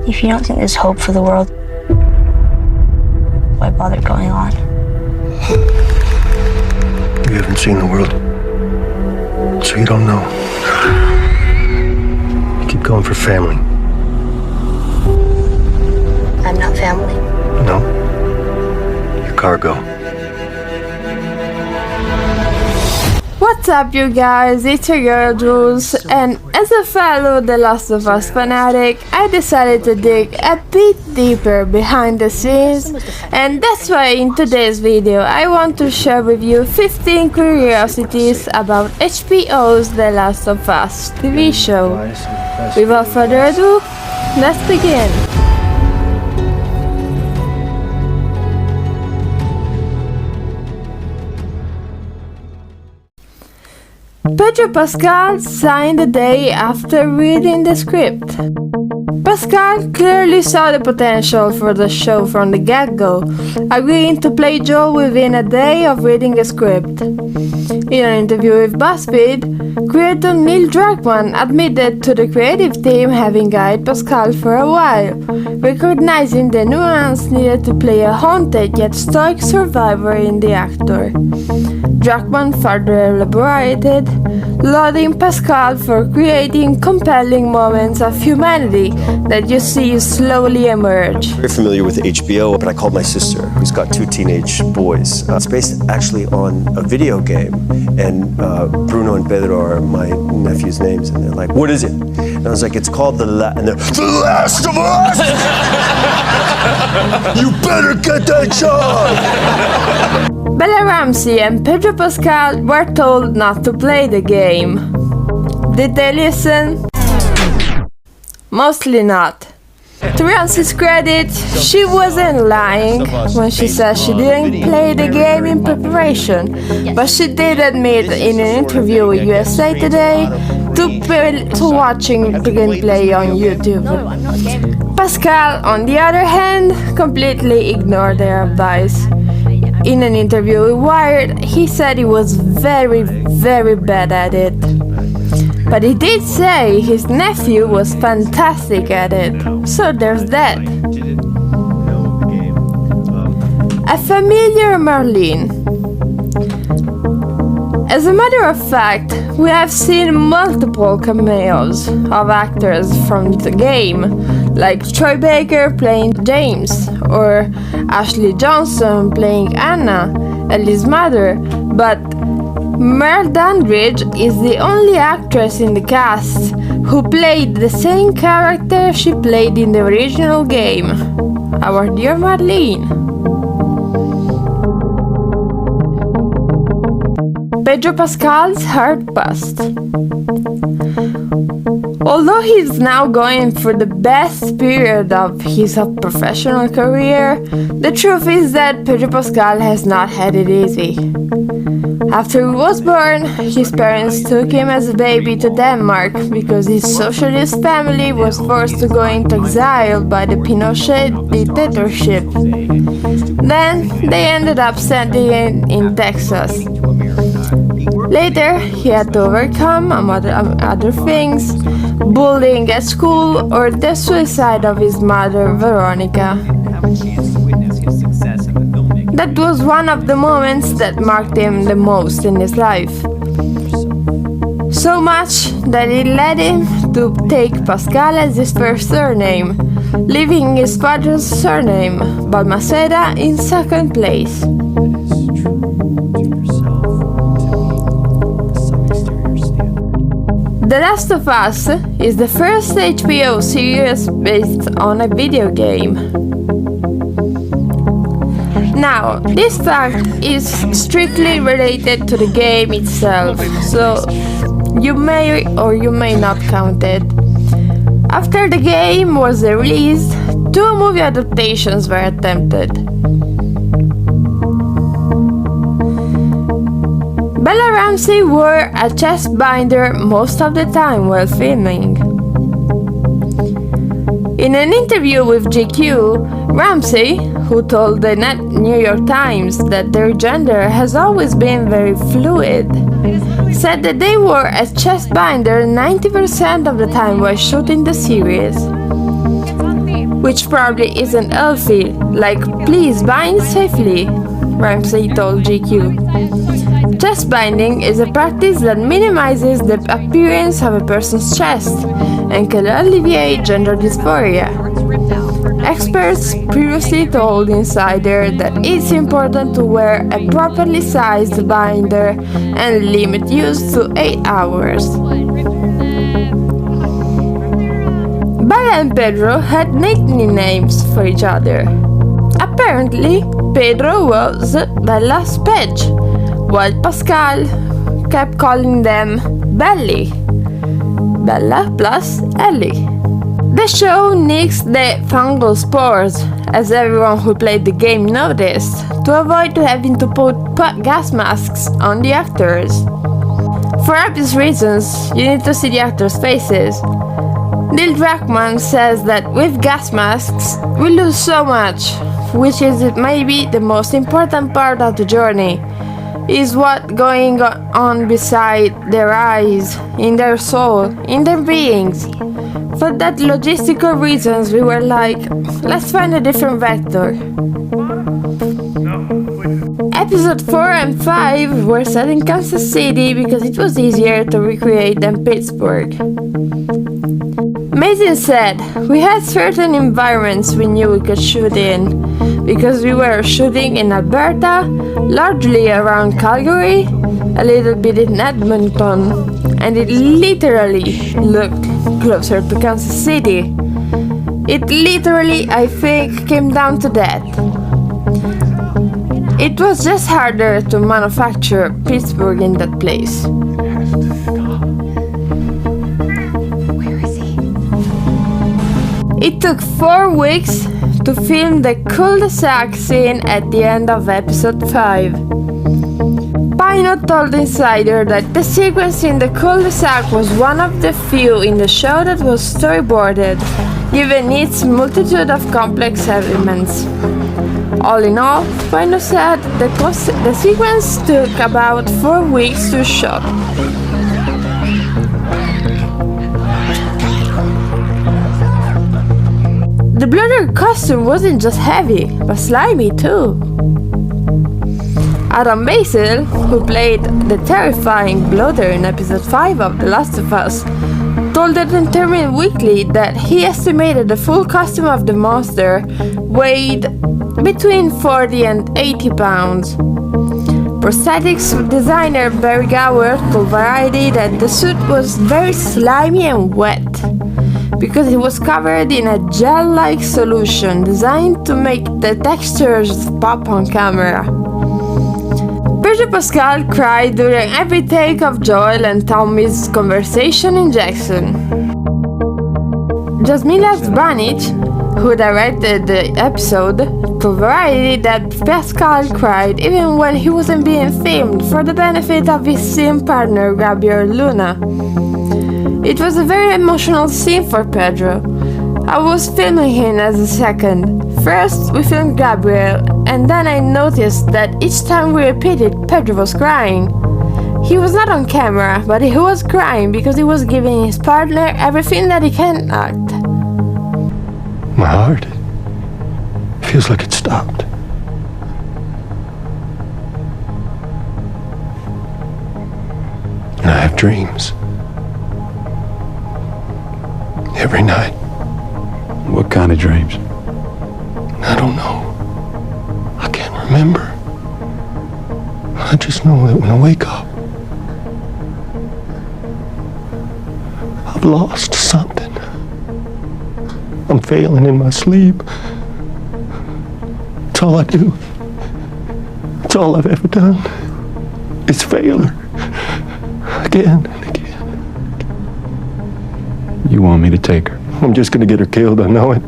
If you don't think there's hope for the world, why bother going on? You haven't seen the world, so you don't know. You keep going for family. I'm not family. No. You're cargo. What's up, you guys? It's your girl Jules, and as a fellow The Last of Us fanatic, I decided to dig a bit deeper behind the scenes, and that's why in today's video I want to share with you 15 curiosities about HBO's The Last of Us TV show. Without further ado, let's begin. Pedro Pascal signed the day after reading the script. Pascal clearly saw the potential for the show from the get-go, agreeing to play Joel within a day of reading the script. In an interview with BuzzFeed, creator Neil Druckmann admitted to the creative team having eyed Pascal for a while, recognizing the nuance needed to play a haunted yet stoic survivor in the actor. Druckmann further elaborated, lauding Pascal for creating compelling moments of humanity that you see slowly emerge. Very familiar with HBO, but I called my sister, who's got 2 teenage boys. It's based actually on a video game, and Bruno and Pedro are my nephew's names, and they're like, "What is it?" And I was like, "It's called The Last of Us!" You better get that job! Bella Ramsey and Pedro Pascal were told not to play the game. Did they listen? Mostly not. To Ramsey's credit, she wasn't lying when she said she didn't play the game in preparation, but she did admit in an interview with USA Today to watching the gameplay on YouTube. Pascal, on the other hand, completely ignored their advice. In an interview with Wired, he said he was very bad at it. But he did say his nephew was fantastic at it, so there's that. A familiar Marlene. As a matter of fact, we have seen multiple cameos of actors from the game, like Troy Baker playing James, or Ashley Johnson playing Anna, Ellie's mother, but Merle Dandridge is the only actress in the cast who played the same character she played in the original game, our dear Marlene. Pedro Pascal's hard past. Although he's now going through the best period of his professional career, the truth is that Pedro Pascal has not had it easy. After he was born, his parents took him as a baby to Denmark because his socialist family was forced to go into exile by the Pinochet dictatorship. Then they ended up sending him in Texas. Later, he had to overcome, among other things, bullying at school or the suicide of his mother, Veronica. That was one of the moments that marked him the most in his life. So much that it led him to take Pascal as his first surname, leaving his father's surname, Balmaceda, in second place. The Last of Us is the first HBO series based on a video game. Now, this fact is strictly related to the game itself, so you may or you may not count it. After the game was released, 2 movie adaptations were attempted. Bella Ramsey wore a chest binder most of the time while filming. In an interview with GQ, Ramsey, who told the New York Times that their gender has always been very fluid, said that they wore a chest binder 90% of the time while shooting the series. which probably isn't healthy, like please bind safely, Ramsey told GQ. Chest binding is a practice that minimizes the appearance of a person's chest and can alleviate gender dysphoria. Experts previously told Insider that it's important to wear a properly sized binder and limit use to 8 hours. Bella and Pedro had nicknames for each other. Apparently, Pedro was Bella's pet, while Pascal kept calling them Belly. Bella plus Ellie. The show nixed the fungal spores, as everyone who played the game noticed, to avoid having to put gas masks on the actors. For obvious reasons, you need to see the actors' faces. Neil Druckmann says that with gas masks, we lose so much, which is maybe the most important part of the journey, is what going on beside their eyes, in their soul, in their beings. For that logistical reasons, we were like, let's find a different vector. Episode 4 and 5 were set in Kansas City because it was easier to recreate than Pittsburgh. Mason said, we had certain environments we knew we could shoot in, because we were shooting in Alberta, largely around Calgary, a little bit in Edmonton, and it literally looked closer to Kansas City. It literally, I think, came down to that. It was just harder to manufacture Pittsburgh in that place. It took 4 weeks to film the cul-de-sac scene at the end of episode 5. Pino told Insider that the sequence in the cul-de-sac was one of the few in the show that was storyboarded, given its multitude of complex elements. All in all, Pino said the sequence took about 4 weeks to shoot. The Bloater costume wasn't just heavy, but slimy too. Adam Basil, who played the terrifying Bloater in episode 5 of The Last of Us, told the Entertainment Weekly that he estimated the full costume of the monster weighed between 40 and 80 pounds. Prosthetics designer Barry Gower told Variety that the suit was very slimy and wet, because it was covered in a gel-like solution designed to make the textures pop on camera. Pedro Pascal cried during every take of Joel and Tommy's conversation in Jackson. Jasmila Zbanic, who directed the episode, told Variety that Pascal cried even when he wasn't being filmed for the benefit of his scene partner Gabriel Luna. It was a very emotional scene for Pedro. I was filming him as a second. First, we filmed Gabriel, and then I noticed that each time we repeated, Pedro was crying. He was not on camera, but he was crying because he was giving his partner everything that he can act. My heart feels like it stopped. And I have dreams. Every night. What kind of dreams? I don't know. I can't remember. I just know that when I wake up, I've lost something. I'm failing in my sleep. It's all I do. It's all I've ever done. It's failure. Again and again. You want me to take her? I'm just gonna get her killed, I know it.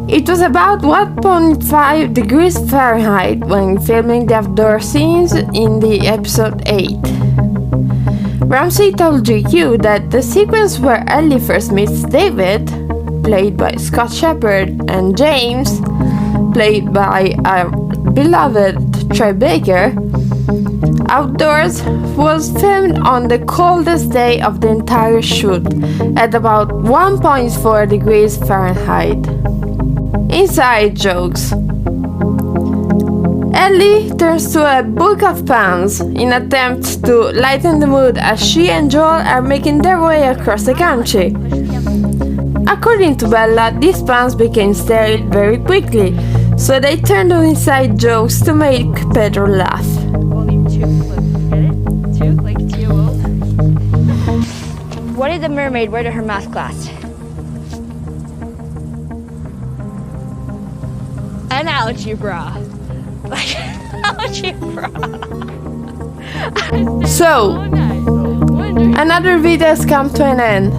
It was about 1.5 degrees Fahrenheit when filming the outdoor scenes in the episode 8. Ramsey told GQ that the sequence where Ellie first meets David, played by Scott Shepherd, and James, played by our beloved Troy Baker, outdoors was filmed on the coldest day of the entire shoot, at about 1.4 degrees Fahrenheit. Inside jokes. Ellie turns to a book of puns in attempt to lighten the mood as she and Joel are making their way across the country. According to Bella, these puns became sterile very quickly, so they turned to inside jokes to make Pedro laugh. What did the mermaid wear to her math class? An algebra. Like algebra. So, another video has come to an end.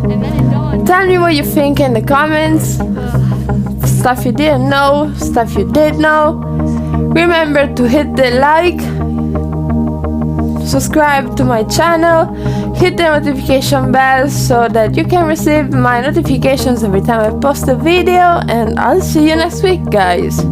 Tell me what you think in the comments. Stuff you didn't know, stuff you did know. Remember to hit the like, subscribe to my channel, hit the notification bell so that you can receive my notifications every time I post a video, and I'll see you next week, guys.